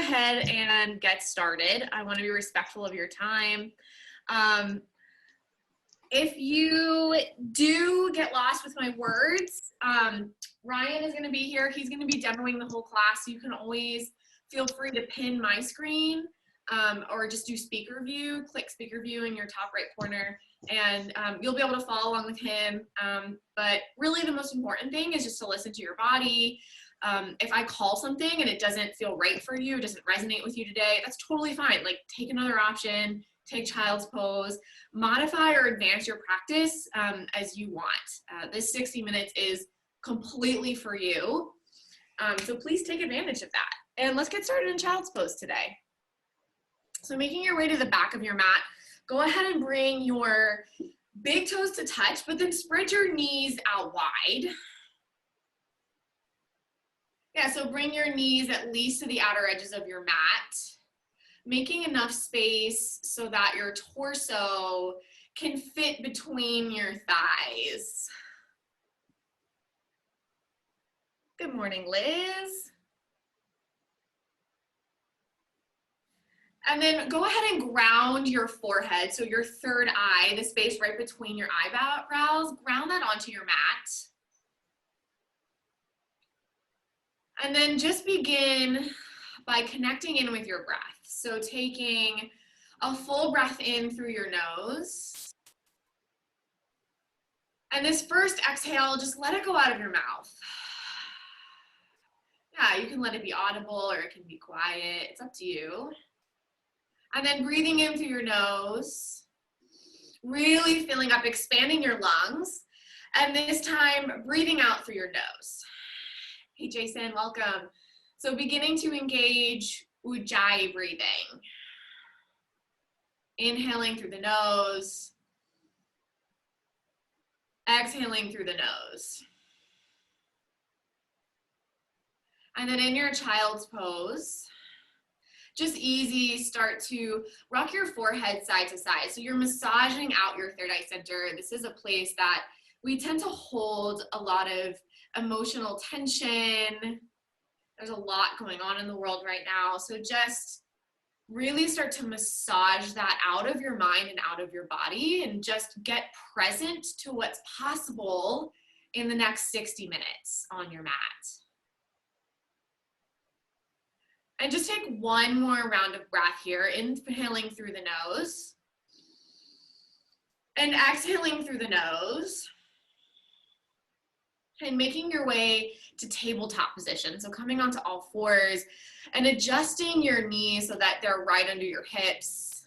ahead and get started. I want to be respectful of your time. If you do get lost with my words, Ryan is going to be here. He's going to be demoing the whole class. You can always feel free to pin my screen or just do speaker view. Click speaker view in your top right corner, and you'll be able to follow along with him. But really the most important thing is just to listen to your body. If I call something and it doesn't feel right for you, doesn't resonate with you today, that's totally fine. Like, take another option, take child's pose, modify or advance your practice as you want. This 60 minutes is completely for you. So please take advantage of that. And let's get started in child's pose today. So making your way to the back of your mat, go ahead and bring your big toes to touch, but then spread your knees out wide. Yeah, so bring your knees at least to the outer edges of your mat, making enough space so that your torso can fit between your thighs. Good morning, Liz. And then go ahead and ground your forehead, so your third eye, the space right between your eyebrows, ground that onto your mat. And then just begin by connecting in with your breath. So taking a full breath in through your nose. And this first exhale, just let it go out of your mouth. Yeah, you can let it be audible or it can be quiet. It's up to you. And then breathing in through your nose, really filling up, expanding your lungs. And this time, breathing out through your nose. Hey, Jason, welcome. So beginning to engage Ujjayi breathing. Inhaling through the nose. Exhaling through the nose. And then in your child's pose, just easy, start to rock your forehead side to side. So you're massaging out your third eye center. This is a place that we tend to hold a lot of emotional tension. There's a lot going on in the world right now. So just really start to massage that out of your mind and out of your body, and just get present to what's possible in the next 60 minutes on your mat. And just take one more round of breath here, inhaling through the nose and exhaling through the nose, and making your way to tabletop position. So coming onto all fours and adjusting your knees so that they're right under your hips.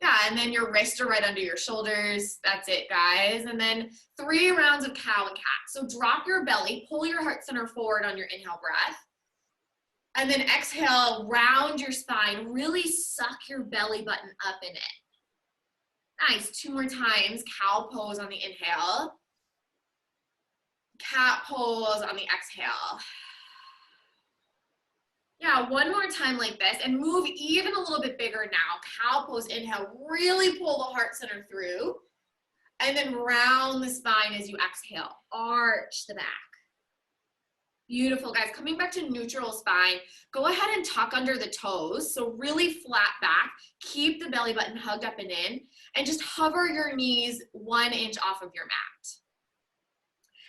Yeah, and then your wrists are right under your shoulders. That's it, guys. And then 3 rounds of cow and cat. So drop your belly, pull your heart center forward on your inhale breath. And then exhale, round your spine, really suck your belly button up in it. Nice, 2 more times, cow pose on the inhale. Cat pose on the exhale. Yeah, 1 more time like this, and move even a little bit bigger now. Cow pose, inhale, really pull the heart center through, and then round the spine as you exhale, arch the back. Beautiful, guys. Coming back to neutral spine, go ahead and tuck under the toes. So really flat back, keep the belly button hugged up and in, and just hover your knees 1 inch off of your mat.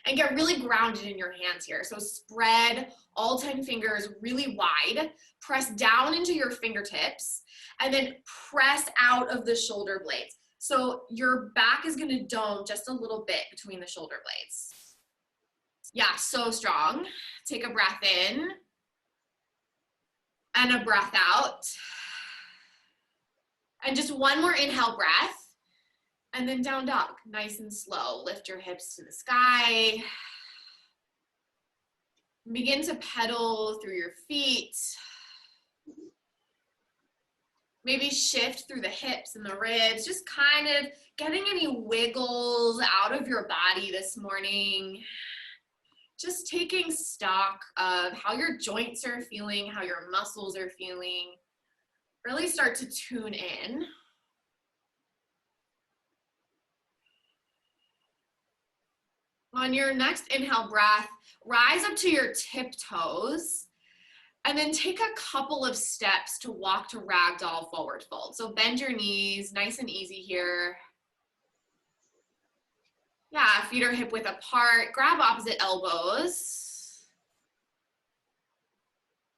And get really grounded in your hands here. So spread all 10 fingers really wide, press down into your fingertips, and then press out of the shoulder blades. So your back is gonna dome just a little bit between the shoulder blades. Yeah, so strong. Take a breath in and a breath out. And just 1 more inhale breath. And then down dog, nice and slow. Lift your hips to the sky. Begin to pedal through your feet. Maybe shift through the hips and the ribs, just kind of getting any wiggles out of your body this morning. Just taking stock of how your joints are feeling, how your muscles are feeling. Really start to tune in. On your next inhale breath, rise up to your tiptoes And then take a couple of steps to walk to ragdoll forward fold. So bend your knees, nice and easy here. Yeah, feet are hip width apart. Grab opposite elbows.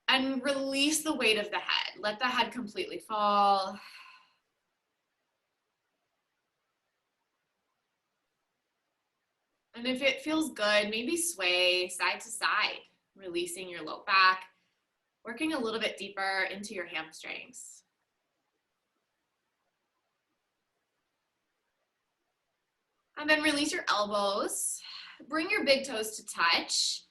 And release the weight of the head. Let the head completely fall. And if it feels good, maybe sway side to side, releasing your low back, working a little bit deeper into your hamstrings. And then release your elbows. Bring your big toes to touch.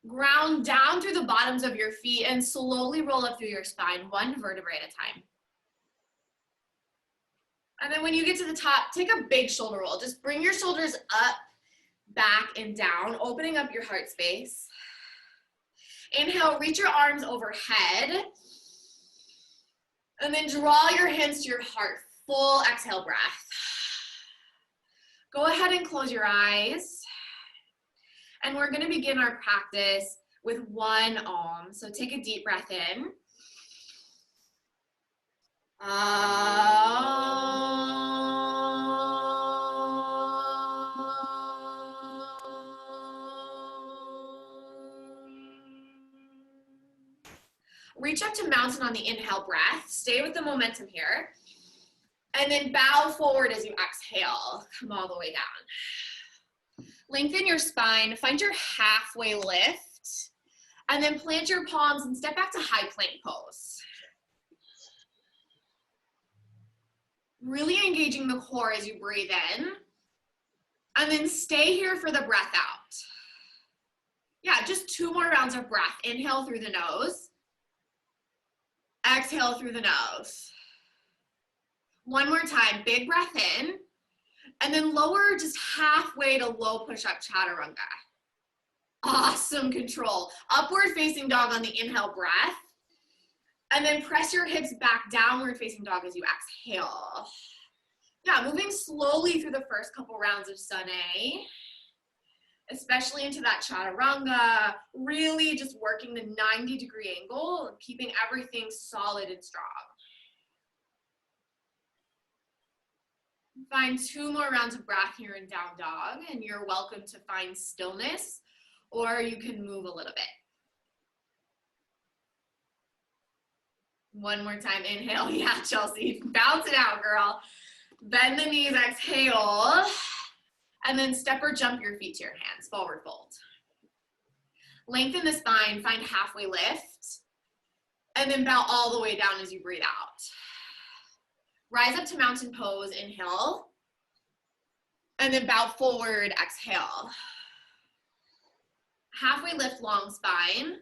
Ground down through the bottoms of your feet and slowly roll up through your spine, one vertebrae at a time. And then when you get to the top, take a big shoulder roll. Just bring your shoulders up, back, and down, opening up your heart space. Inhale, reach your arms overhead. And then draw your hands to your heart. Full exhale breath. Go ahead and close your eyes. And we're going to begin our practice with one Om. So take a deep breath in. Reach up to mountain on the inhale breath. Stay with the momentum here. And then bow forward as you exhale. Come all the way down. Lengthen your spine. Find your halfway lift. And then plant your palms and step back to high plank pose. Really engaging the core as you breathe in. And then stay here for the breath out. Yeah, just 2 more rounds of breath. Inhale through the nose. Exhale through the nose. One more time, big breath in, and then lower just halfway to low push-up chaturanga. Awesome control. Upward facing dog on the inhale breath, and then press your hips back, downward facing dog as you exhale. Yeah, moving slowly through the first couple rounds of Sun A, especially into that chaturanga, really just working the 90-degree angle, keeping everything solid and strong. Find 2 more rounds of breath here in down dog, and you're welcome to find stillness, or you can move a little bit. One more time, inhale. Yeah, Chelsea, bounce it out, girl. Bend the knees, exhale, and then step or jump your feet to your hands, forward fold. Lengthen the spine, find halfway lift, and then bow all the way down as you breathe out. Rise up to mountain pose, inhale, and then bow forward, exhale. Halfway lift, long spine.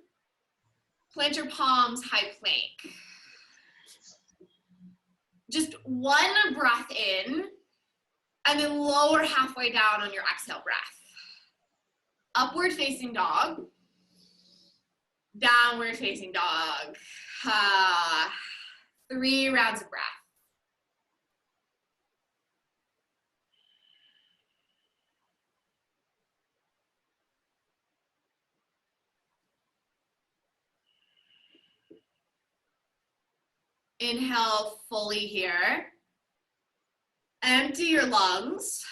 Plant your palms, high plank. Just 1 breath in, and then lower halfway down on your exhale breath. Upward facing dog. Downward facing dog. 3 rounds of breath. Inhale fully here. Empty your lungs.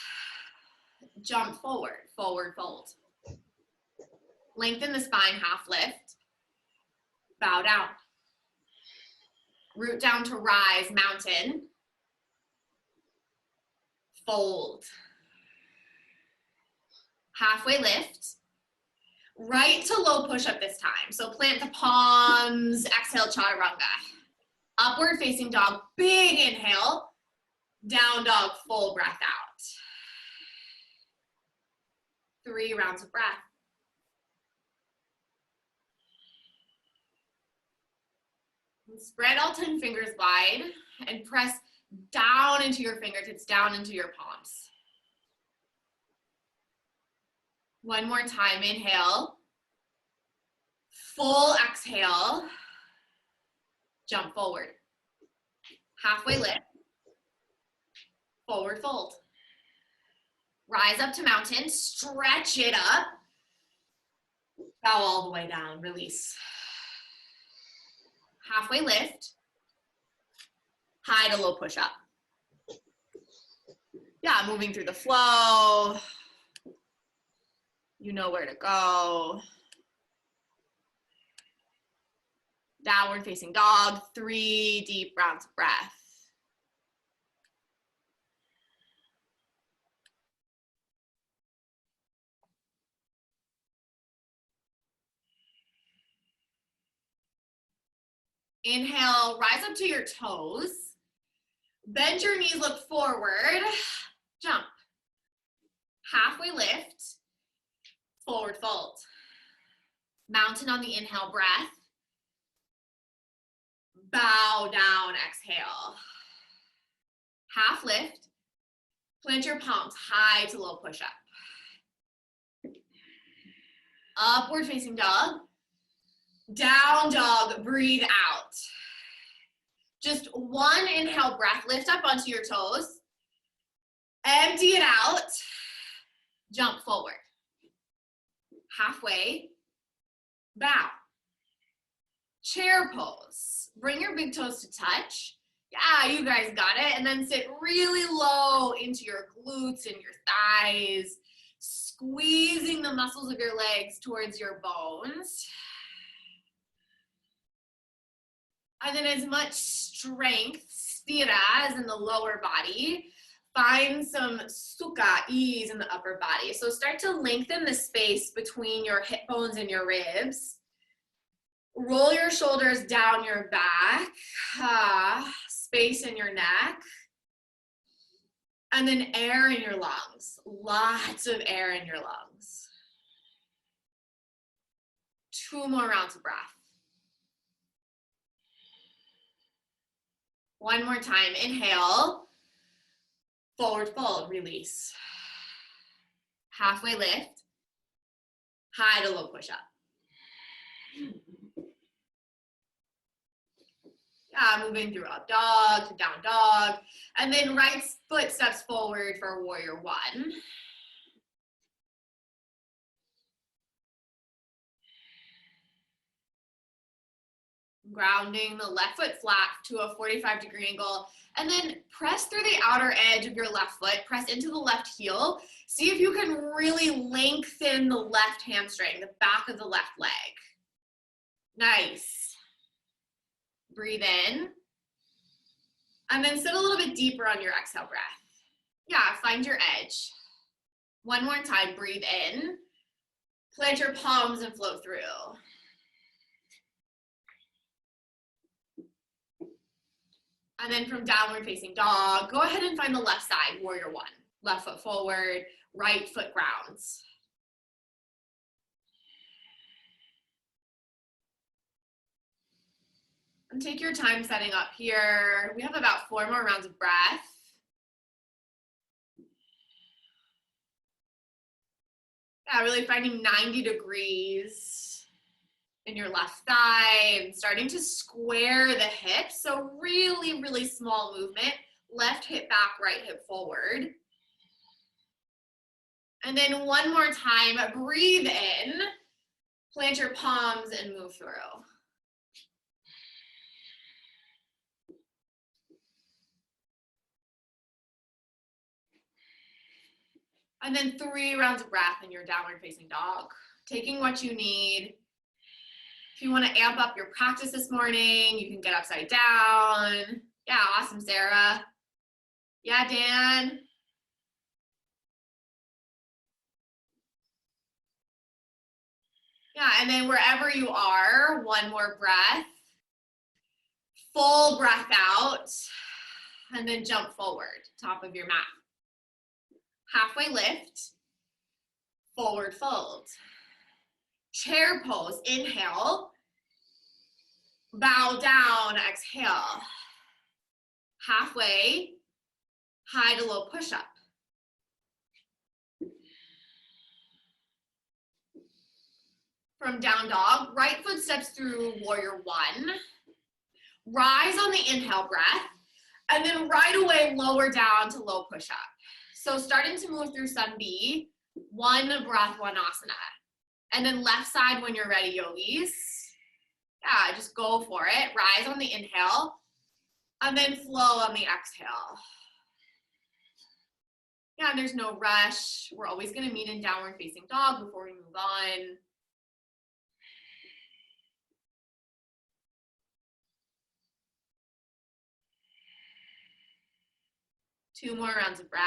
Jump forward, forward fold. Lengthen the spine, half lift. Bow down. Root down to rise, mountain. Fold. Halfway lift. Right to low push-up this time. So plant the palms, exhale, chaturanga. Upward facing dog, big inhale. Down dog, full breath out. 3 rounds of breath. And spread all 10 fingers wide and press down into your fingertips, down into your palms. One more time, inhale. Full exhale. Jump forward. Halfway lift. Forward fold. Rise up to mountain. Stretch it up. Bow all the way down. Release. halfway lift, high to low push-up. Yeah, moving through the flow. You know where to go. Downward facing dog, 3 deep rounds of breath. Inhale, rise up to your toes. Bend your knees, look forward. Jump. Halfway lift. Forward fold. Mountain on the inhale, breath. Bow down, exhale. Half lift. Plant your palms, high to low push-up. Upward facing dog. Down dog, breathe out. Just one inhale breath, lift up onto your toes. Empty it out. Jump forward. Halfway, bow. Chair pose. Bring your big toes to touch. Yeah, you guys got it. And then sit really low into your glutes and your thighs, squeezing the muscles of your legs towards your bones. And then as much strength, sthira, as in the lower body, find some sukha, ease in the upper body. So start to lengthen the space between your hip bones and your ribs. Roll your shoulders down your back, space in your neck. And then air in your lungs, lots of air in your lungs. 2 more rounds of breath. One more time, inhale, forward fold, release. Halfway lift, high to low push up. Yeah, moving through up dog to down dog. And then right foot steps forward for warrior 1. Grounding the left foot flat to a 45-degree angle, and then press through the outer edge of your left foot, press into the left heel. See if you can really lengthen the left hamstring, the back of the left leg. Nice. Breathe in, and then sit a little bit deeper on your exhale breath. Yeah, find your edge. One more time, breathe in, plant your palms and float through. And then from downward facing dog, go ahead and find the left side, warrior 1. Left foot forward, right foot grounds. And take your time setting up here. We have about 4 more rounds of breath. Yeah, really finding 90 degrees in your left thigh and starting to square the hips. So really, really small movement. Left hip back, right hip forward. And then one more time, breathe in, plant your palms and move through. And then 3 rounds of breath in your downward facing dog. Taking what you need. If you want to amp up your practice this morning, you can get upside down. Yeah, awesome, Sarah. Yeah, Dan. Yeah, and then wherever you are, 1 more breath. Full breath out. And then jump forward, top of your mat. Halfway lift, forward fold. Chair pose, inhale, bow down, exhale. Halfway, high to low push-up. From down dog, right foot steps through warrior 1. Rise on the inhale breath, and then right away lower down to low push-up. So starting to move through sun B, 1 breath, 1 asana. And then left side when you're ready, yogis. Yeah, just go for it. Rise on the inhale and then flow on the exhale. Yeah, and there's no rush. We're always gonna meet in downward facing dog before we move on. Two more rounds of breath.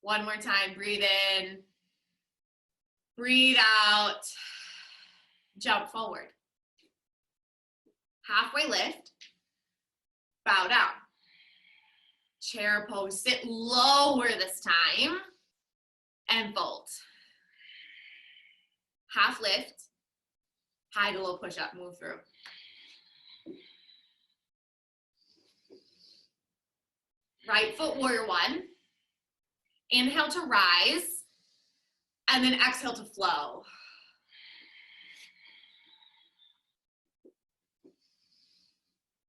One more time, breathe in, breathe out, jump forward. Halfway lift, bow down. Chair pose, sit lower this time, and fold. Half lift, high to low push up, move through. Right foot warrior one. Inhale to rise, and then exhale to flow.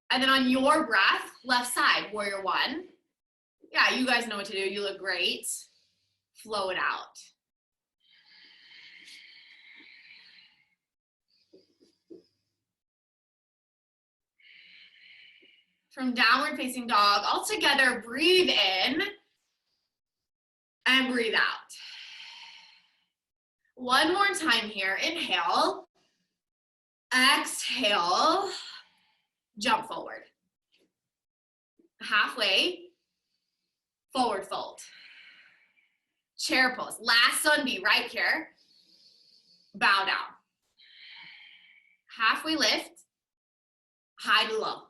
And then on your breath, left side, warrior one. Yeah, you guys know what to do. You look great. Flow it out. From downward facing dog, all together, breathe in and breathe out. One more time here. Inhale, exhale, jump forward. Halfway, forward fold. Chair pose. Last sunbeam right here. Bow down. Halfway lift, high to low.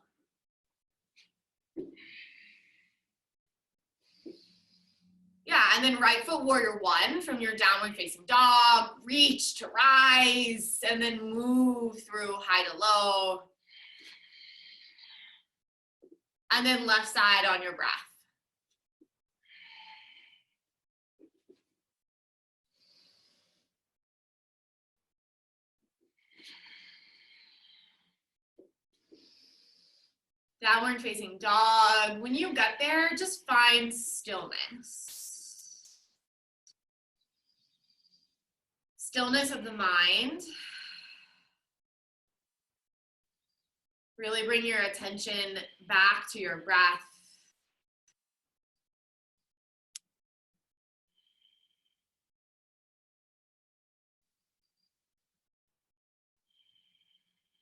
Yeah, and then right foot warrior one from your downward facing dog, reach to rise, and then move through high to low. And then left side on your breath. Downward facing dog. When you get there, just find stillness. Stillness of the mind. Really bring your attention back to your breath.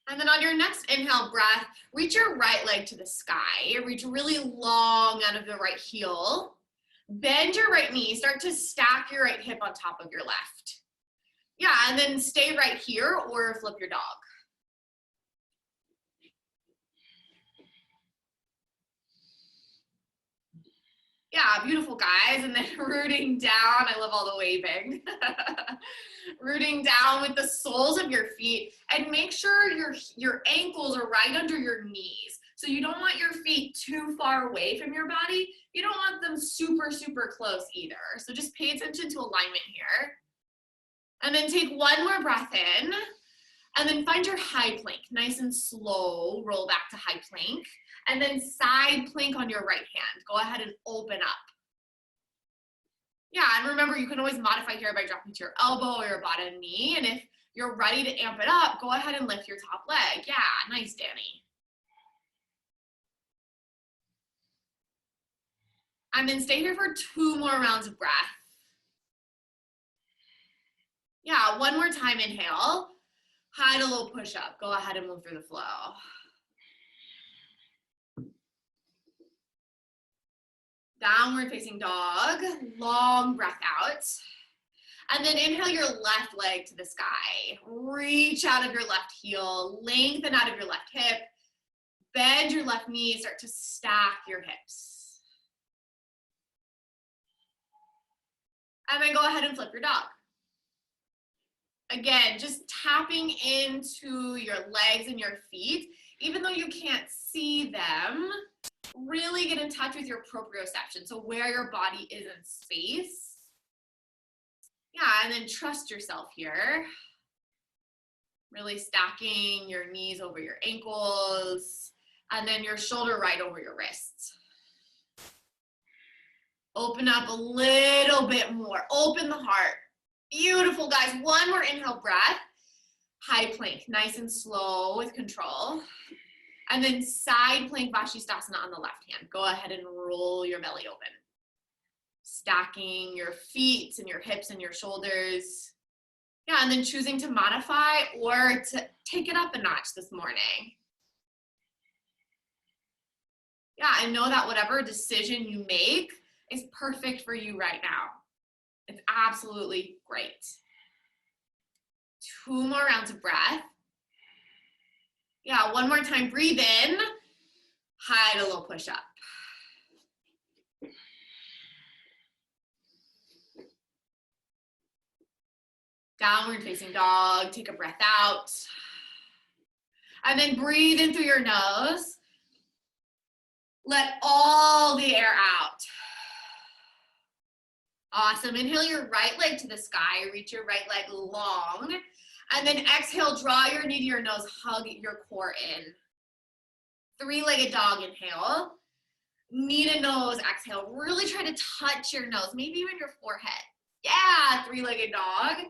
And then on your next inhale breath, reach your right leg to the sky. Reach really long out of the right heel. Bend your right knee. Start to stack your right hip on top of your left. Yeah, and then stay right here or flip your dog. Yeah, beautiful guys. And then rooting down. I love all the waving. Rooting down with the soles of your feet, and make sure your ankles are right under your knees. So you don't want your feet too far away from your body. You don't want them super, super close either. So just pay attention to alignment here. And then take one more breath in, and then find your high plank. Nice and slow, roll back to high plank. And then side plank on your right hand. Go ahead and open up. Yeah, and remember, you can always modify here by dropping to your elbow or your bottom knee. And if you're ready to amp it up, go ahead and lift your top leg. Yeah, nice, Danny. And then stay here for 2 more rounds of breath. Yeah, one more time, inhale. High to low push up. Go ahead and move through the flow. Downward facing dog, long breath out. And then inhale your left leg to the sky. Reach out of your left heel, lengthen out of your left hip, bend your left knee, start to stack your hips. And then go ahead and flip your dog. Again, just tapping into your legs and your feet, even though you can't see them. Really get in touch with your proprioception, so where your body is in space. Yeah, and then trust yourself here. Really stacking your knees over your ankles, and then your shoulder right over your wrists. Open up a little bit more. Open the heart. Beautiful, guys. One more inhale breath. High plank, nice and slow with control. And then side plank Vashisthasana on the left hand. Go ahead and roll your belly open. Stacking your feet and your hips and your shoulders. Yeah, and then choosing to modify or to take it up a notch this morning. Yeah, I know that whatever decision you make is perfect for you right now. It's absolutely great. 2 more rounds of breath. Yeah, one more time, breathe in, high to low push up. Downward facing dog, take a breath out. And then breathe in through your nose. Let all the air out. Awesome, inhale your right leg to the sky, reach your right leg long. And then exhale, draw your knee to your nose, hug your core in. 3-legged dog, inhale. Knee to nose, exhale. Really try to touch your nose, maybe even your forehead. Yeah, 3-legged dog.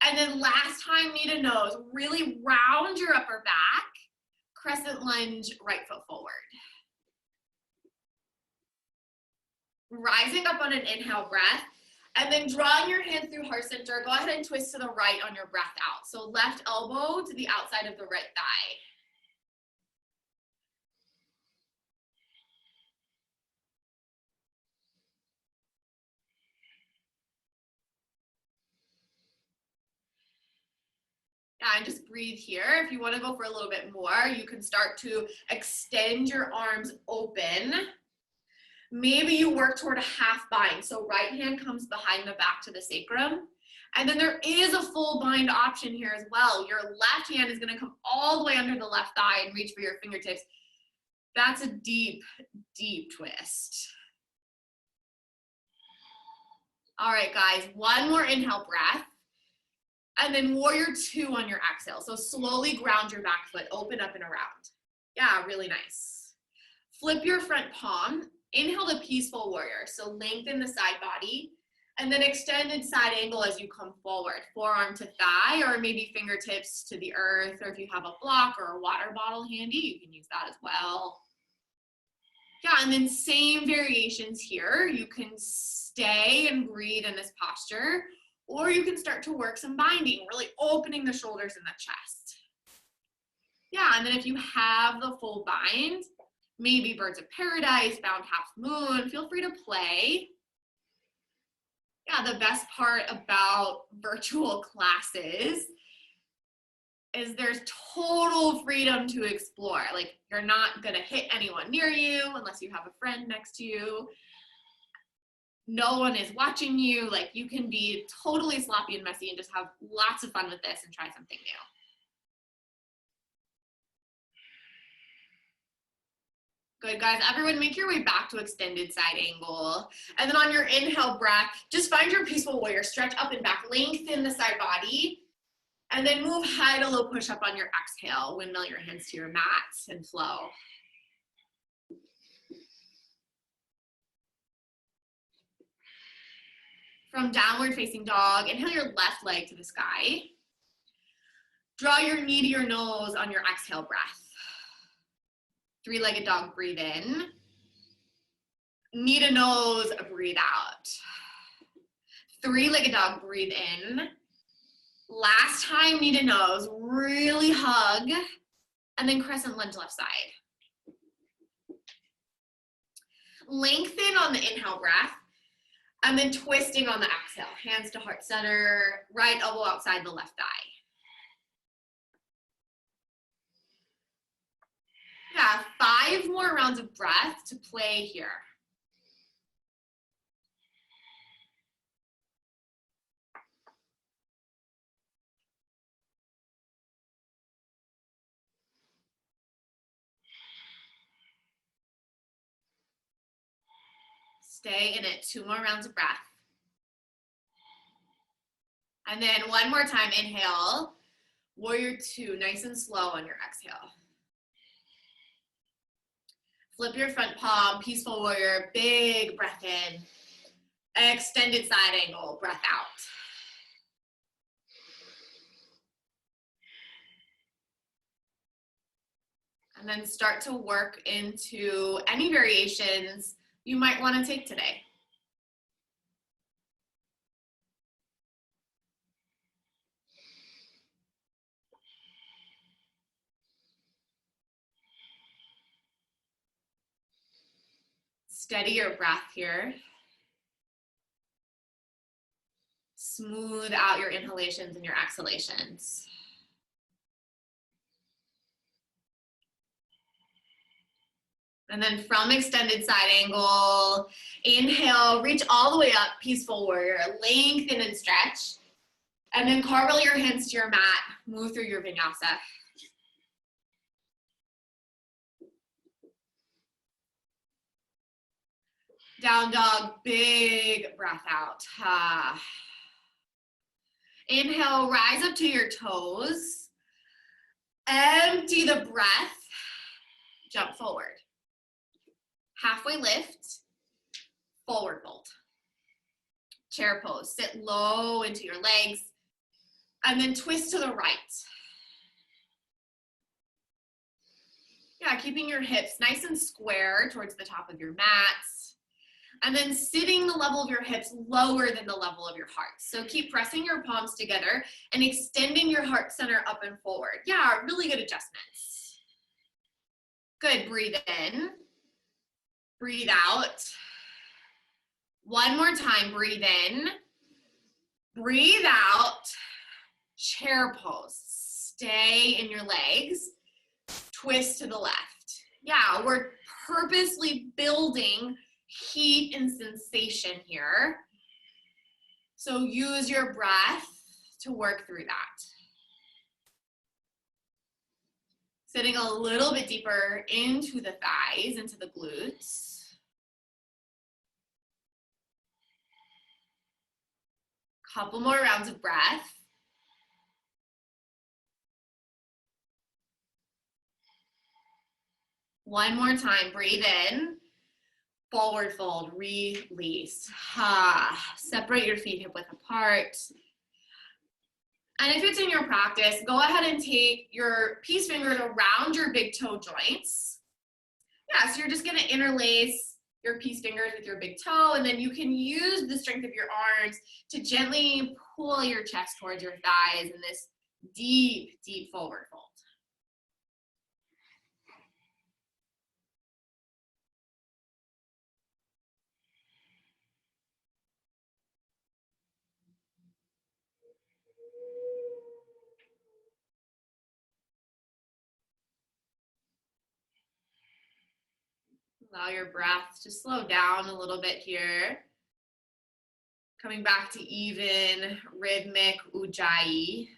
And then last time, knee to nose. Really round your upper back. Crescent lunge, right foot forward. Rising up on an inhale breath. And then drawing your hands through heart center, go ahead and twist to the right on your breath out. So left elbow to the outside of the right thigh. Yeah, and just breathe here. If you want to go for a little bit more, you can start to extend your arms open. Maybe you work toward a half bind. So right hand comes behind the back to the sacrum. And then there is a full bind option here as well. Your left hand is going to come all the way under the left thigh and reach for your fingertips. That's a deep, deep twist. All right, guys, one more inhale breath. And then warrior 2 on your exhale. So slowly ground your back foot, open up and around. Yeah, really nice. Flip your front palm. Inhale the peaceful warrior. So lengthen the side body. And then extended side angle as you come forward. Forearm to thigh, or maybe fingertips to the earth. Or if you have a block or a water bottle handy, you can use that as well. Yeah, and then same variations here. You can stay and breathe in this posture, or you can start to work some binding, really opening the shoulders and the chest. Yeah, and then if you have the full bind, maybe birds of paradise, bound half moon, feel free to play. Yeah, the best part about virtual classes is there's total freedom to explore. Like, you're not gonna hit anyone near you unless you have a friend next to you. No one is watching you. Like, you can be totally sloppy and messy and just have lots of fun with this and try something new. Good, guys. Everyone, make your way back to extended side angle. And then on your inhale breath, just find your peaceful warrior. Stretch up and back, lengthen the side body. And then move high to low push up on your exhale. Windmill your hands to your mats and flow. From downward facing dog, inhale your left leg to the sky. Draw your knee to your nose on your exhale breath. 3-legged dog, breathe in. Knee to nose, breathe out. 3-legged dog, breathe in. Last time, knee to nose, really hug. And then crescent lunge left side. Lengthen on the inhale breath. And then twisting on the exhale. Hands to heart center, right elbow outside the left thigh. Yeah, 5 more rounds of breath to play here. Stay in it, 2 more rounds of breath. And then one more time, inhale, warrior 2, nice and slow on your exhale. Flip your front palm, peaceful warrior, big breath in. Extended side angle, breath out. And then start to work into any variations you might want to take today. Steady your breath here. Smooth out your inhalations and your exhalations. And then from extended side angle, inhale, reach all the way up, peaceful warrior, lengthen and stretch. And then cartwheel your hands to your mat, move through your vinyasa. Down dog, big breath out. Inhale, rise up to your toes. Empty the breath, jump forward. Halfway lift, forward fold. Chair pose, sit low into your legs, and then twist to the right. Yeah, keeping your hips nice and square towards the top of your mats, and then sitting the level of your hips lower than the level of your heart. So keep pressing your palms together and extending your heart center up and forward. Yeah, really good adjustments. Good, breathe in. Breathe out. One more time, breathe in. Breathe out. Chair pose. Stay in your legs. Twist to the left. Yeah, we're purposely building heat and sensation here. So use your breath to work through that. Sitting a little bit deeper into the thighs, into the glutes. Couple more rounds of breath. One more time, breathe in, forward fold, release. Separate your feet hip width apart. And if it's in your practice, go ahead and take your peace fingers around your big toe joints. Yeah, so you're just gonna interlace your peace fingers with your big toe, and then you can use the strength of your arms to gently pull your chest towards your thighs in this deep, deep forward fold. Allow your breath to slow down a little bit here. Coming back to even, rhythmic ujjayi.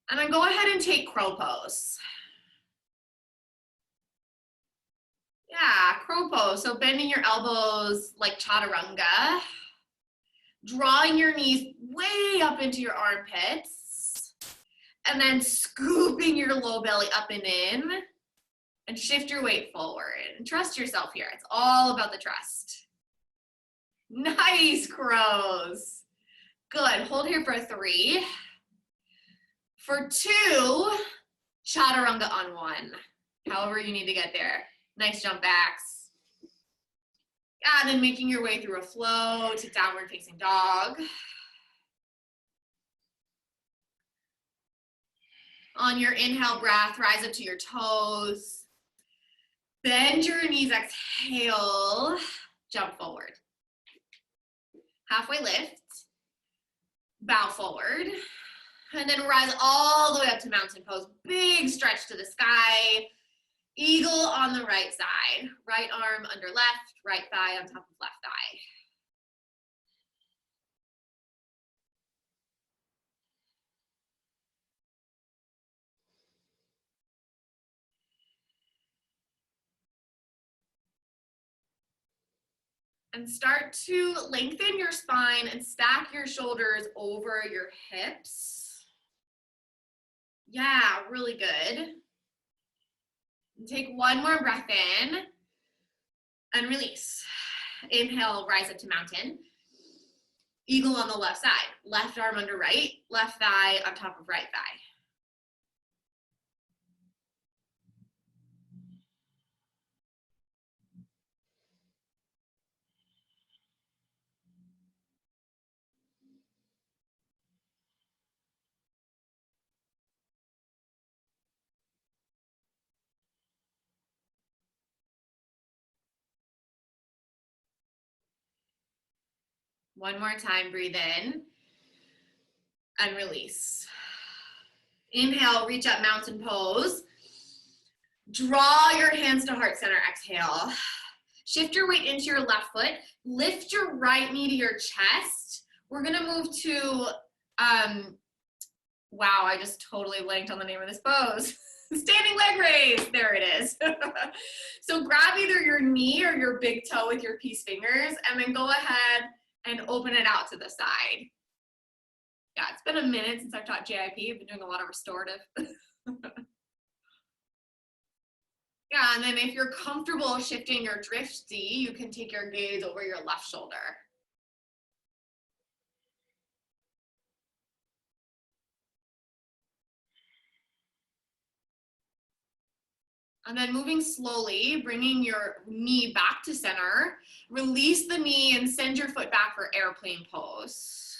And then go ahead and take crow pose. Yeah, crow pose. So bending your elbows like chaturanga. Drawing your knees way up into your armpits. And then scooping your low belly up and in. And shift your weight forward. And trust yourself here. It's all about the trust. Nice, crows. Good. Hold here for 3. For 2, chaturanga on 1. However you need to get there. Nice jump backs. And then making your way through a flow to downward facing dog. On your inhale breath, rise up to your toes. Bend your knees, exhale, jump forward. Halfway lift, bow forward, and then rise all the way up to mountain pose. Big stretch to the sky. Eagle on the right side. Right arm under left, right thigh on top of left thigh. And start to lengthen your spine and stack your shoulders over your hips. Yeah, really good. And take one more breath in and release. Inhale, rise up to mountain. Eagle on the left side. Left arm under right, left thigh on top of right thigh. One more time, breathe in and release. Inhale, reach up, mountain pose. Draw your hands to heart center, exhale. Shift your weight into your left foot. Lift your right knee to your chest. We're gonna move to, wow, I just totally blanked on the name of this pose. Standing leg raise, there it is. So grab either your knee or your big toe with your peace fingers and then go ahead and open it out to the side. Yeah, it's been a minute since I've taught JIP. I've been doing a lot of restorative. Yeah, and then if you're comfortable shifting your drifty, you can take your gaze over your left shoulder. And then moving slowly, bringing your knee back to center, release the knee and send your foot back for airplane pose.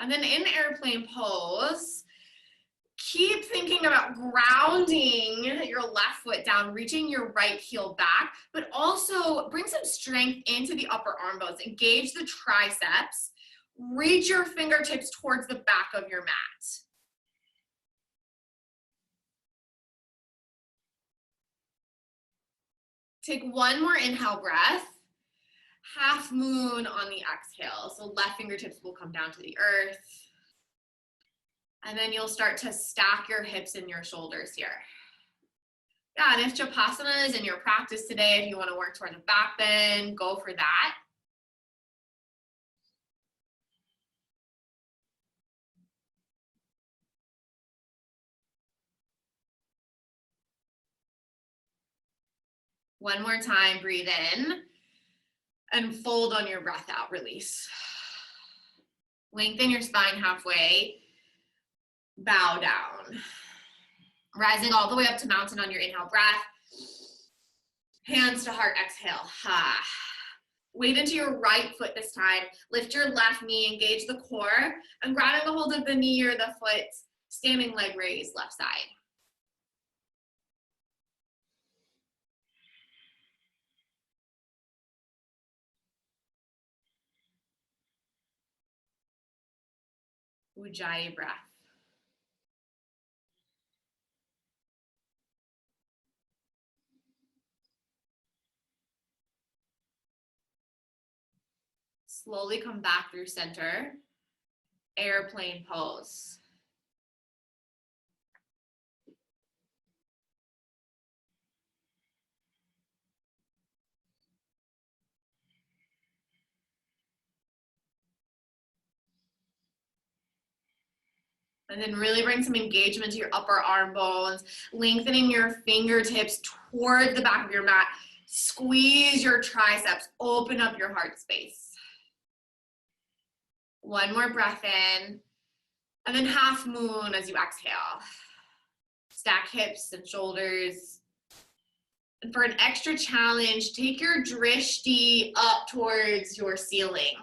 And then in airplane pose, keep thinking about grounding your left foot down, reaching your right heel back, but also bring some strength into the upper arm bones. Engage the triceps. Reach your fingertips towards the back of your mat. Take one more inhale breath. Half moon on the exhale. So left fingertips will come down to the earth. And then you'll start to stack your hips and your shoulders here. Yeah, and if Shavasana is in your practice today, if you want to work towards a back bend, go for that. One more time, breathe in and fold on your breath out, release. Lengthen your spine halfway, bow down. Rising all the way up to mountain on your inhale breath. Hands to heart, exhale. Weight into your right foot this time. Lift your left knee, engage the core, and grabbing a hold of the knee or the foot, standing leg raise, left side. Ujjayi breath. Slowly come back through center. Airplane pose. And then really bring some engagement to your upper arm bones, lengthening your fingertips toward the back of your mat. Squeeze your triceps, open up your heart space. One more breath in, and then half moon as you exhale. Stack hips and shoulders. And for an extra challenge, take your drishti up towards your ceiling.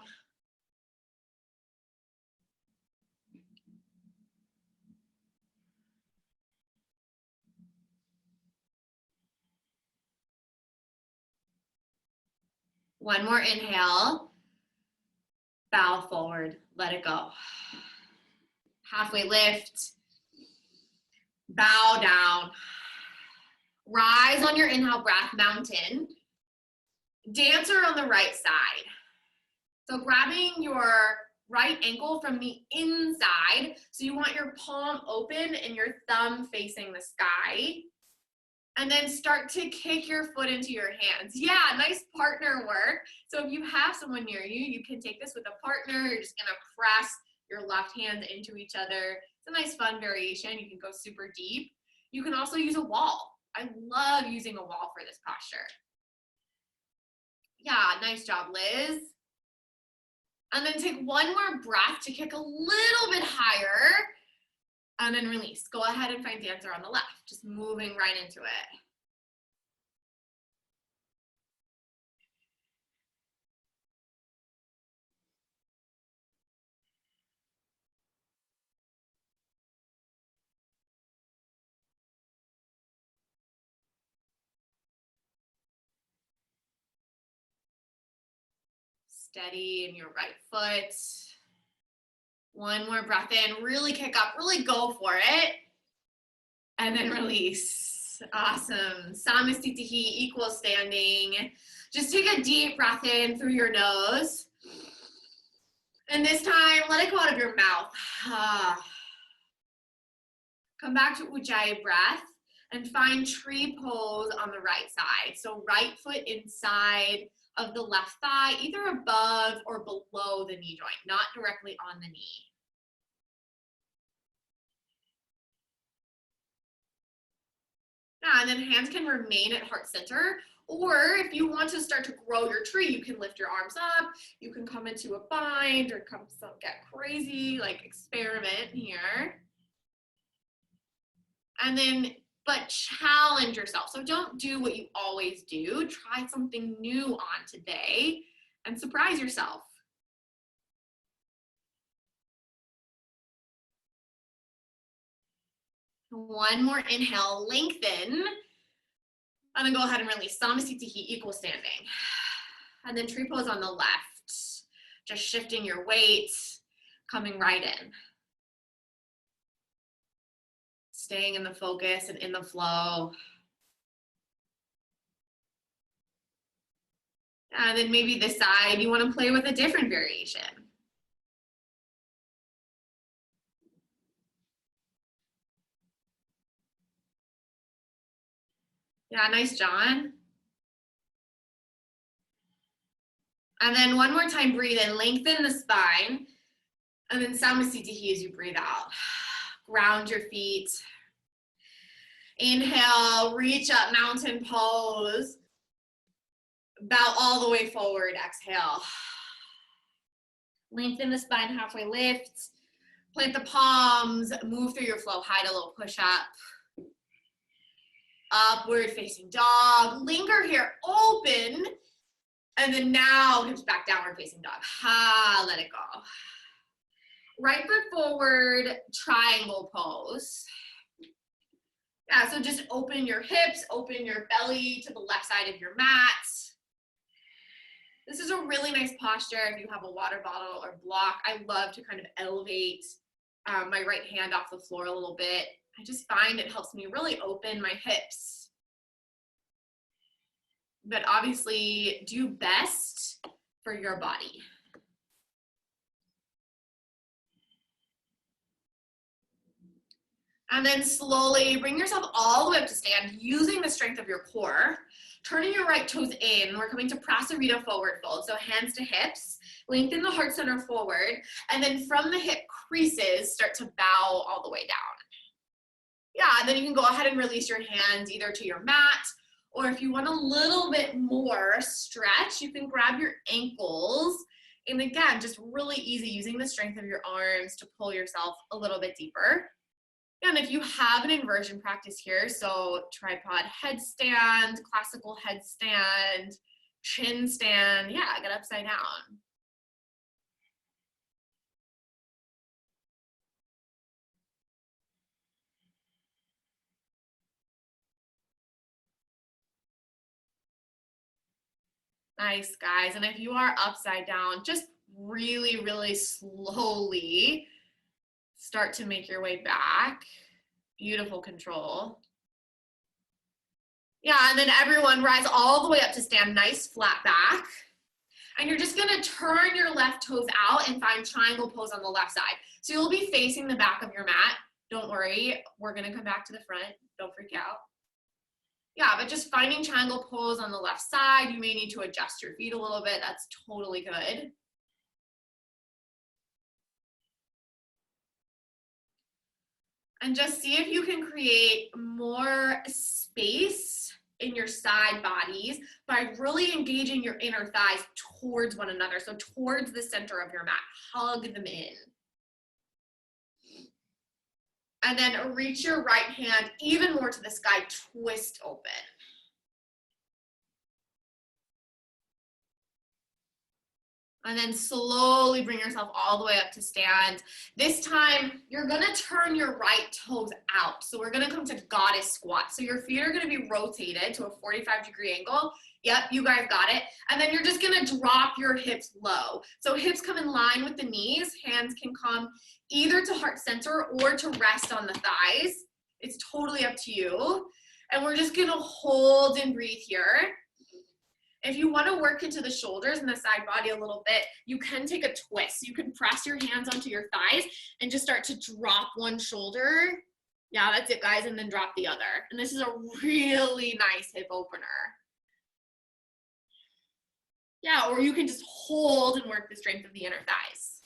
One more inhale. Bow forward, let it go. Halfway lift. Bow down. Rise on your inhale breath, mountain. Dancer on the right side. So grabbing your right ankle from the inside. So you want your palm open and your thumb facing the sky. And then start to kick your foot into your hands. Yeah, nice partner work. So if you have someone near you, you can take this with a partner. You're just gonna press your left hand into each other. It's a nice fun variation. You can go super deep. You can also use a wall. I love using a wall for this posture. Yeah, nice job, Liz. And then take one more breath to kick a little bit higher and then release. Go ahead and find dancer on the left, just moving right into it. Steady in your right foot. One more breath in, really kick up, really go for it. And then release. Awesome. Samasthiti, equal standing. Just take a deep breath in through your nose. And this time, let it go out of your mouth. Come back to Ujjayi breath and find tree pose on the right side. So right foot inside of the left thigh, either above or below the knee joint, not directly on the knee. And then hands can remain at heart center, or if you want to start to grow your tree, you can lift your arms up, you can come into a bind or get crazy, like experiment here. And then, but challenge yourself. So don't do what you always do. Try something new on today and surprise yourself. One more inhale, lengthen, and then go ahead and release. Samasthiti, equal standing. And then tree pose on the left. Just shifting your weight, coming right in. Staying in the focus and in the flow. And then maybe this side, you want to play with a different variation. Yeah, nice, John. And then one more time, breathe in, lengthen the spine. And then Samasthiti as you breathe out. Ground your feet. Inhale, reach up, mountain pose. Bow all the way forward, exhale. Lengthen the spine, halfway lift. Plant the palms, move through your flow, hide a little push up. Upward facing dog. Linger here, open. And then now hips back, downward facing dog. Let it go. Right foot forward, triangle pose. Yeah, so just open your hips, open your belly to the left side of your mat. This is a really nice posture if you have a water bottle or block. I love to kind of elevate my right hand off the floor a little bit. I just find it helps me really open my hips. But obviously do best for your body. And then slowly bring yourself all the way up to stand using the strength of your core. Turning your right toes in. We're coming to Prasarita forward fold. So hands to hips. Lengthen the heart center forward. And then from the hip creases, start to bow all the way down. Yeah, and then you can go ahead and release your hands either to your mat, or if you want a little bit more stretch, you can grab your ankles. And again, just really easy using the strength of your arms to pull yourself a little bit deeper. And if you have an inversion practice here, so tripod headstand, classical headstand, chin stand, yeah, get upside down. Nice, guys. And if you are upside down, just really, really slowly start to make your way back. Beautiful control. Yeah, and then everyone rise all the way up to stand, nice flat back. And you're just gonna turn your left toes out and find triangle pose on the left side. So you'll be facing the back of your mat. Don't worry, we're gonna come back to the front. Don't freak out. Yeah, but just finding triangle pose on the left side. You may need to adjust your feet a little bit. That's totally good. And just see if you can create more space in your side bodies by really engaging your inner thighs towards one another. So towards the center of your mat, hug them in. And then reach your right hand even more to the sky, twist open. And then slowly bring yourself all the way up to stand. This time, you're gonna turn your right toes out. So we're gonna come to goddess squat. So your feet are gonna be rotated to a 45-degree angle. Yep, you guys got it. And then you're just gonna drop your hips low. So hips come in line with the knees. Hands can come either to heart center or to rest on the thighs. It's totally up to you. And we're just gonna hold and breathe here. If you wanna work into the shoulders and the side body a little bit, you can take a twist. You can press your hands onto your thighs and just start to drop one shoulder. Yeah, that's it, guys, and then drop the other. And this is a really nice hip opener. Yeah, or you can just hold and work the strength of the inner thighs.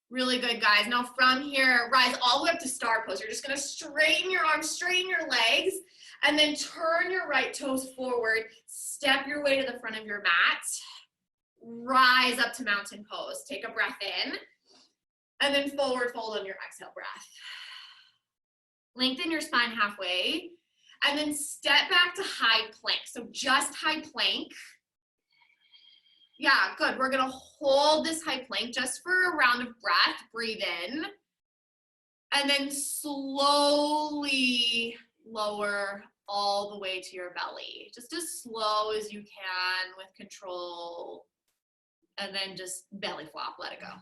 Really good, guys. Now from here, rise all the way up to star pose. You're just gonna straighten your arms, straighten your legs, and then turn your right toes forward. Step your way to the front of your mat. Rise up to mountain pose. Take a breath in, and then forward fold on your exhale breath. Lengthen your spine halfway, and then step back to high plank. So just high plank. Yeah, good. We're gonna hold this high plank just for a round of breath. Breathe in, and then slowly lower all the way to your belly. Just as slow as you can with control, and then just belly flop, let it go.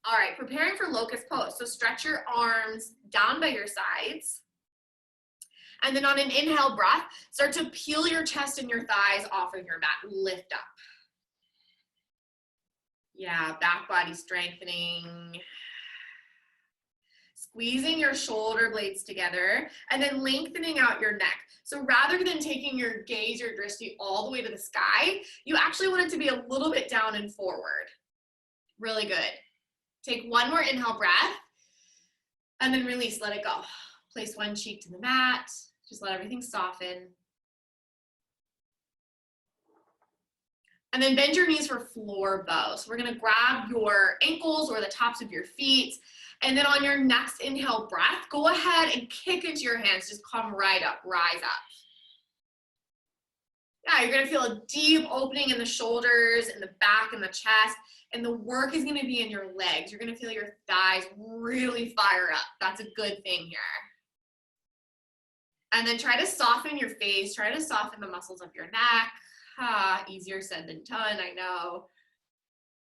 All right, preparing for locust pose. So stretch your arms down by your sides. And then on an inhale breath, start to peel your chest and your thighs off of your mat. Lift up. Yeah, back body strengthening. Squeezing your shoulder blades together and then lengthening out your neck. So rather than taking your gaze, your drishti all the way to the sky, you actually want it to be a little bit down and forward. Really good. Take one more inhale breath and then release, let it go. Place one cheek to the mat. Just let everything soften. And then bend your knees for floor bow. So we're gonna grab your ankles or the tops of your feet. And then on your next inhale breath, go ahead and kick into your hands. Just come right up, rise up. Yeah, you're gonna feel a deep opening in the shoulders, in the back, and the chest. And the work is gonna be in your legs. You're gonna feel your thighs really fire up. That's a good thing here. And then try to soften your face. Try to soften the muscles of your neck. Easier said than done, I know.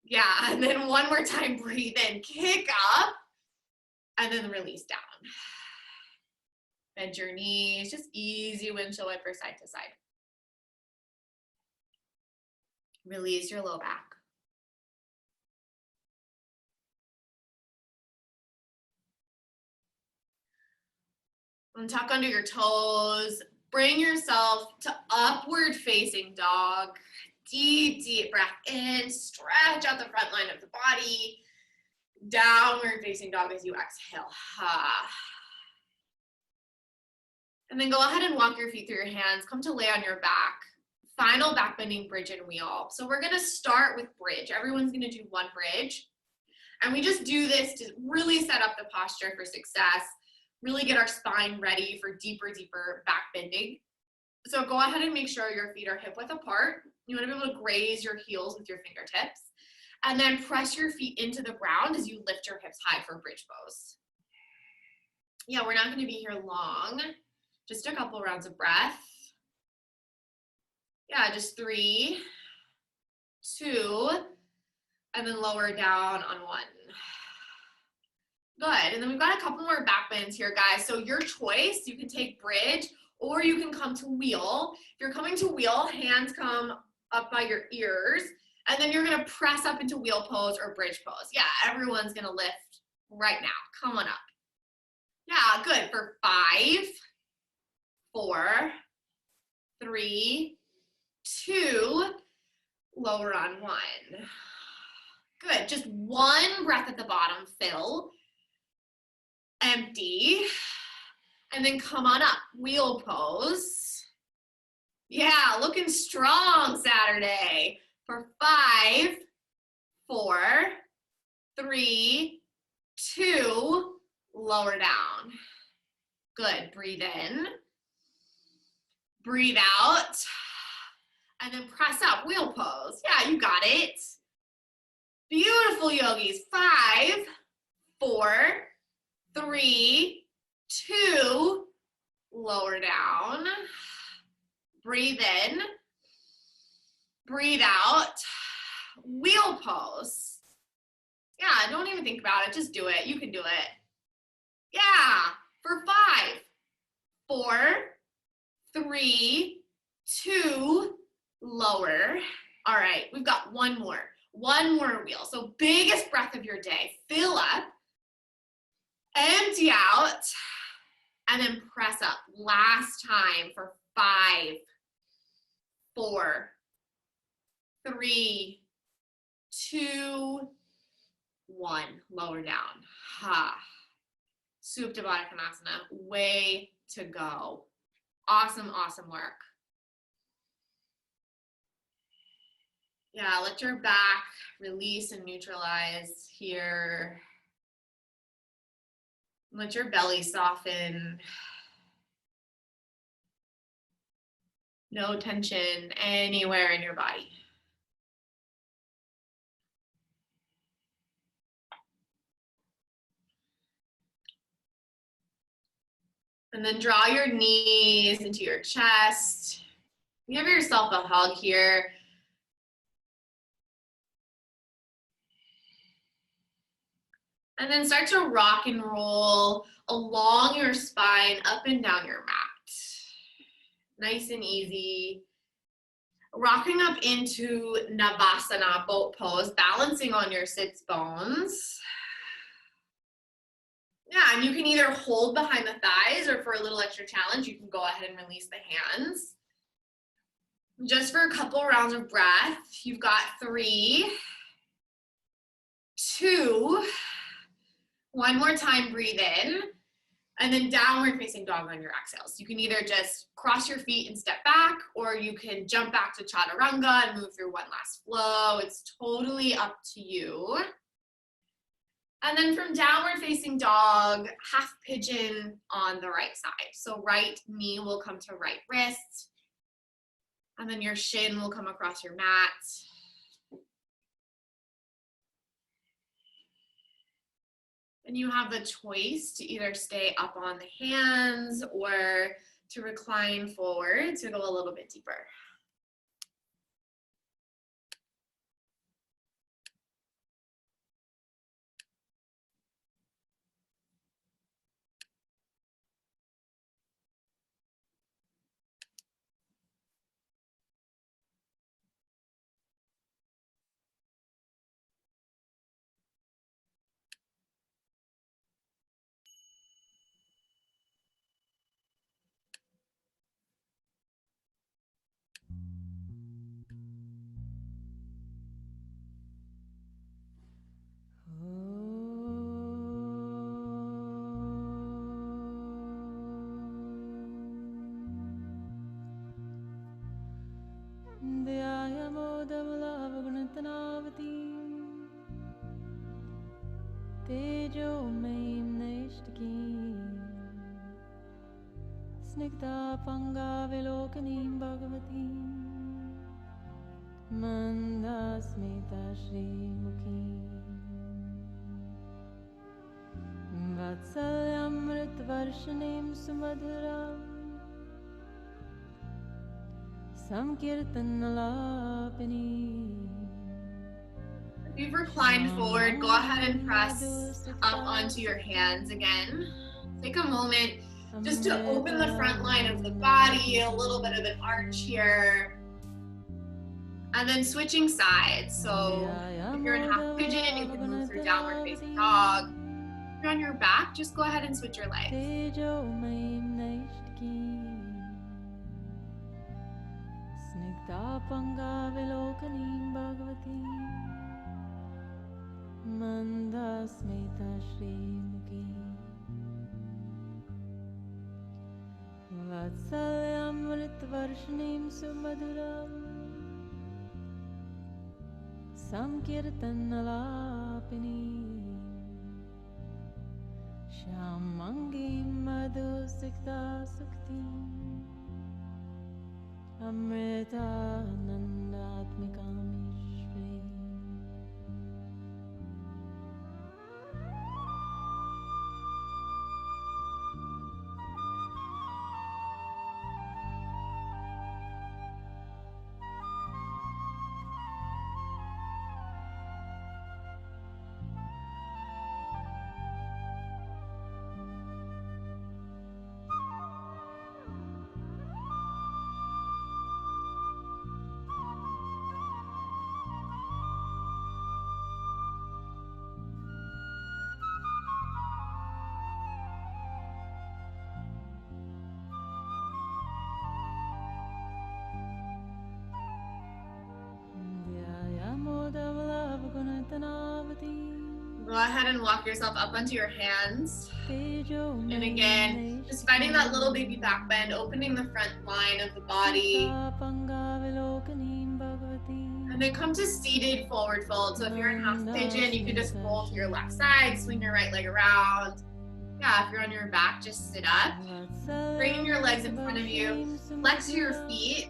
Yeah, and then one more time, breathe in, kick up, and then release down. Bend your knees, just easy windshield wiper side to side. Release your low back. And tuck under your toes. Bring yourself to upward facing dog. Deep, deep breath in. Stretch out the front line of the body. Downward facing dog as you exhale. And then go ahead and walk your feet through your hands. Come to lay on your back. Final back bending bridge and wheel. So we're gonna start with bridge. Everyone's gonna do one bridge. And we just do this to really set up the posture for success. Really get our spine ready for deeper, deeper back bending. So go ahead and make sure your feet are hip width apart. You want to be able to graze your heels with your fingertips. And then press your feet into the ground as you lift your hips high for bridge pose. Yeah, we're not going to be here long. Just a couple rounds of breath. Yeah, just 3, 2, and then lower down on 1. Good, and then we've got a couple more back bends here, guys. So your choice, you can take bridge or you can come to wheel. If you're coming to wheel, hands come up by your ears, and then you're gonna press up into wheel pose or bridge pose. Yeah, everyone's gonna lift right now. Come on up. Yeah, good, for 5, 4, 3, 2, lower on 1. Good, just one breath at the bottom, fill. Empty, and then come on up, wheel pose. Yeah, looking strong Saturday. For 5, 4, 3, 2, lower down. Good, breathe in, breathe out, and then press up, wheel pose. Yeah, you got it. Beautiful yogis. 5, 4, 3, 2, lower down. Breathe in, breathe out. Wheel pose. Yeah, don't even think about it, just do it. You can do it. Yeah, for 5, 4, 3, 2, lower. All right, we've got one more wheel. So biggest breath of your day. Fill up, empty out, and then press up. Last time for 5, 4, 3, 2, 1. Lower down. Ha. Supta Baddha Konasana. Way to go. Awesome, awesome work. Yeah, let your back release and neutralize here. Let your belly soften. No tension anywhere in your body. And then draw your knees into your chest. Give yourself a hug here. And then start to rock and roll along your spine, up and down your mat. Nice and easy. Rocking up into Navasana, boat pose, balancing on your sits bones. Yeah, and you can either hold behind the thighs, or for a little extra challenge, you can go ahead and release the hands. Just for a couple rounds of breath, you've got 3, 2, one more time, breathe in, and then downward facing dog on your exhales. You can either just cross your feet and step back, or you can jump back to chaturanga and move through one last flow. It's totally up to you. And then from downward facing dog, half pigeon on the right side. So right knee will come to right wrist, and then your shin will come across your mat. And you have the choice to either stay up on the hands or to recline forward to go a little bit deeper. Snigdha-panga-vilokanim bhagavatim mandasmita-shrimukhim vatsalyamritvarshanim sumadhuram samkirtanalapinim. If you've reclined forward, go ahead and press up onto your hands again. Take a moment just to open the front line of the body, a little bit of an arch here. And then switching sides. So if you're in half pigeon, you can move through downward facing dog. If you're on your back, just go ahead and switch your legs. Snigdha-panga-vilokanim bhagavatim mandasmita-shrimukhim vatsalyamritvarshanim sumadhuram samkirtanalapinim shyamangim madhusikta-suktim amritanandatmikam-ishvrim. Go ahead and walk yourself up onto your hands. And again, just finding that little baby back bend, opening the front line of the body. And then come to seated forward fold. So if you're in half pigeon, you can just roll to your left side, swing your right leg around. Yeah, if you're on your back, just sit up. Bring your legs in front of you. Flex your feet.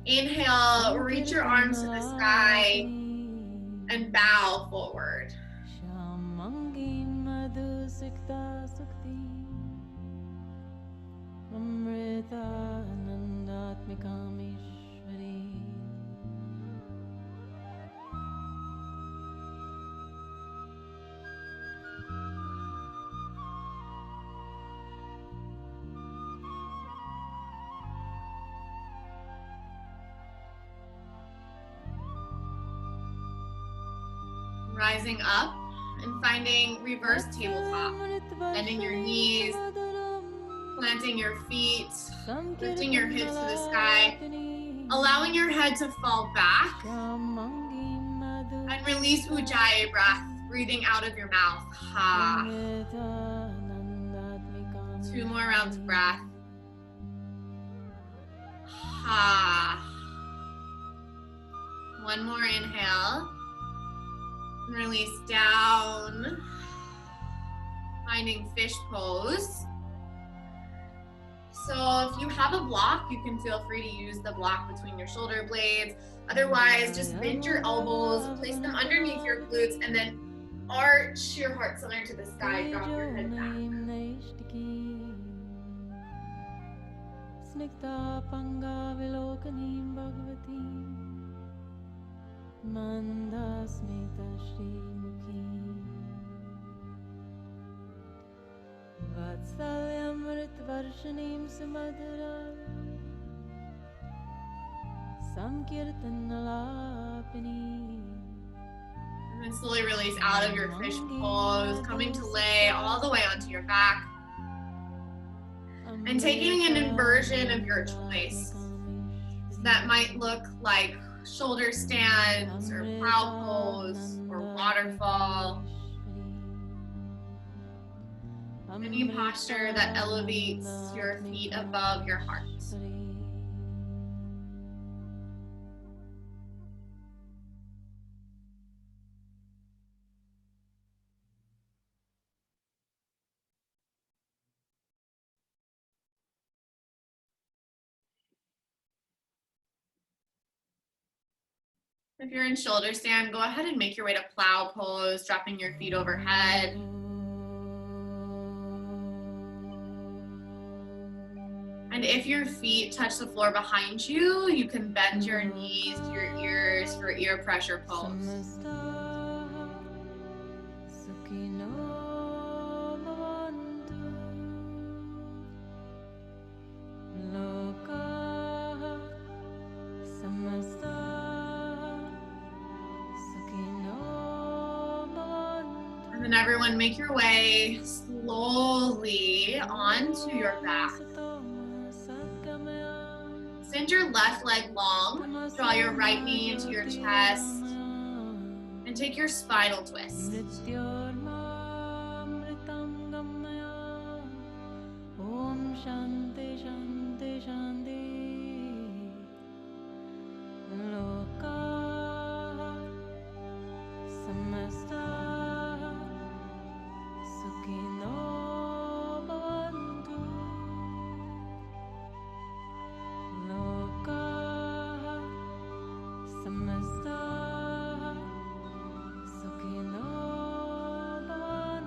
Inhale, reach your arms to the sky and bow forward. Rising up and finding reverse tabletop. Bending your knees, planting your feet, lifting your hips to the sky, allowing your head to fall back, and release Ujjayi breath, breathing out of your mouth. Ha. 2 more rounds of breath. Ha. 1 more inhale. And release down. Finding fish pose. So if you have a block, you can feel free to use the block between your shoulder blades. Otherwise, just bend your elbows, place them underneath your glutes, and then arch your heart center to the sky, drop your head back. Vatsalyamritvarshanim sumadura Samkirtanalapini. And then slowly release out of your fish pose, coming to lay all the way onto your back. And taking an inversion of your choice. That might look like shoulder stands or plow pose or waterfall. Any posture that elevates your feet above your heart. If you're in shoulder stand, go ahead and make your way to plow pose, dropping your feet overhead. And if your feet touch the floor behind you, you can bend your knees to your ears for ear pressure pose. And then everyone make your way slowly onto your back. Send your left leg long, draw your right knee into your chest, and take your spinal twist.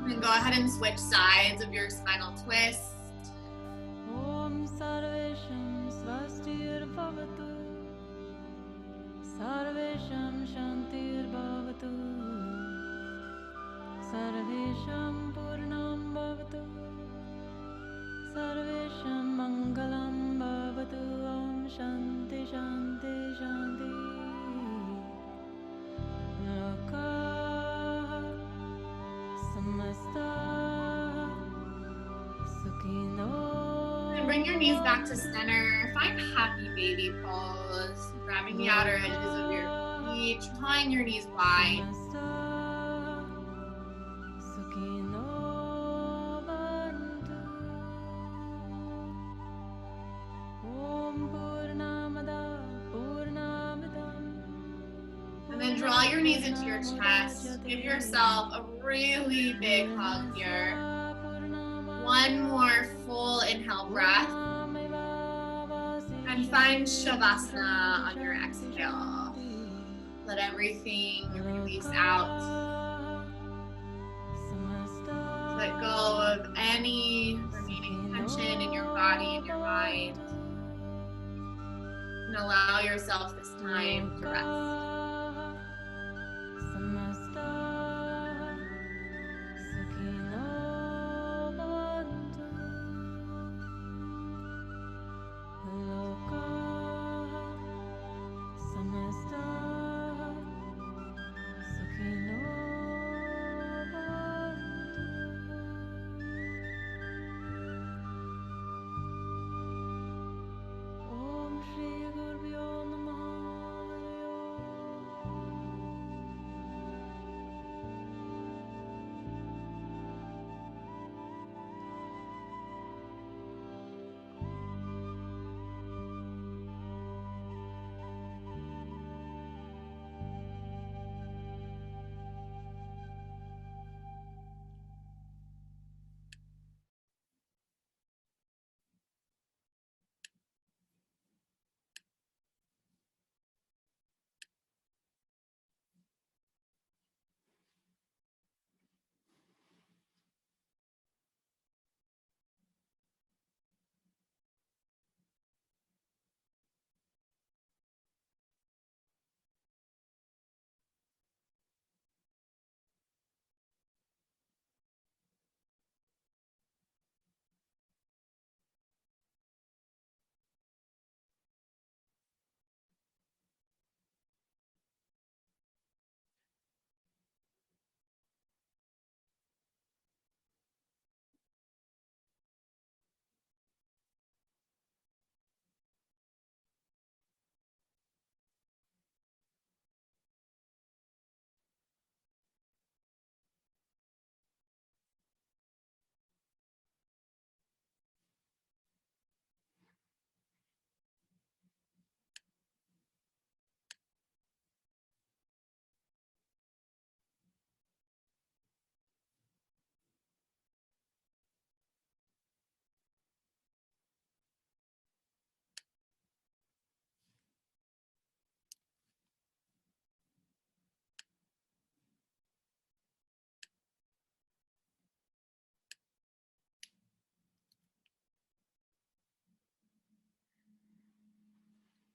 And go ahead and switch sides of your spinal twist. Om Sarvesham Swastir Bhavatu Sarvesham Shantir Bhavatu Sarvesham Purnam Bhavatu Sarvesham Mangalam Bhavatu Om Shanti Shanti Shanti Loka Samasta Sukhino. And bring your knees back to center. Find happy baby pose. Grabbing the outer edges of your seat, drawing your knees wide. And then draw your knees into your chest. Give yourself a really big hug here. One more full inhale breath. And find Shavasana on your exhale. Let everything release out. Let go of any remaining tension in your body and your mind. And allow yourself this time to rest.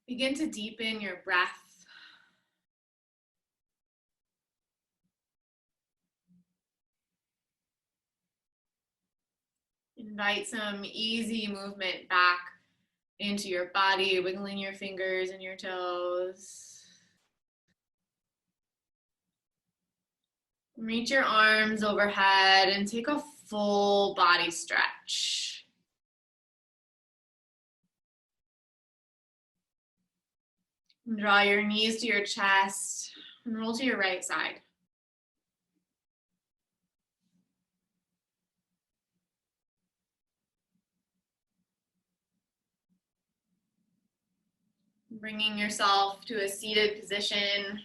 Begin to deepen your breath. Invite some easy movement back into your body, wiggling your fingers and your toes. Reach your arms overhead and take a full body stretch. Draw your knees to your chest and roll to your right side. Bringing yourself to a seated position.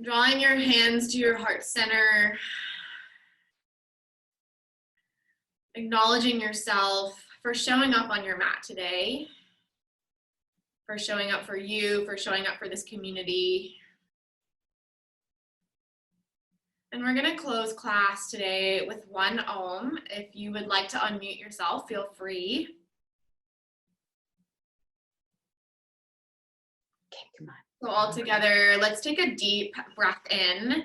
Drawing your hands to your heart center. Acknowledging yourself for showing up on your mat today. For showing up for you, for showing up for this community. And we're gonna close class today with one Om. If you would like to unmute yourself, feel free. Okay, come on. So all together, let's take a deep breath in.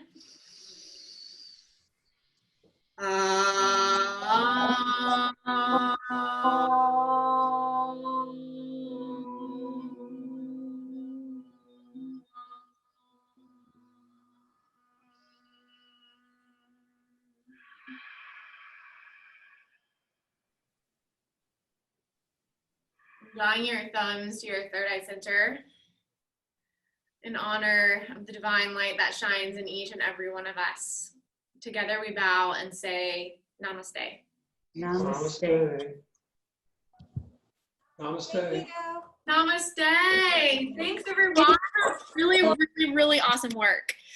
Drawing your thumbs to your third eye center in honor of the divine light that shines in each and every one of us. Together we bow and say namaste. Namaste. Namaste. Namaste. Thanks everyone. Really, really, really awesome work.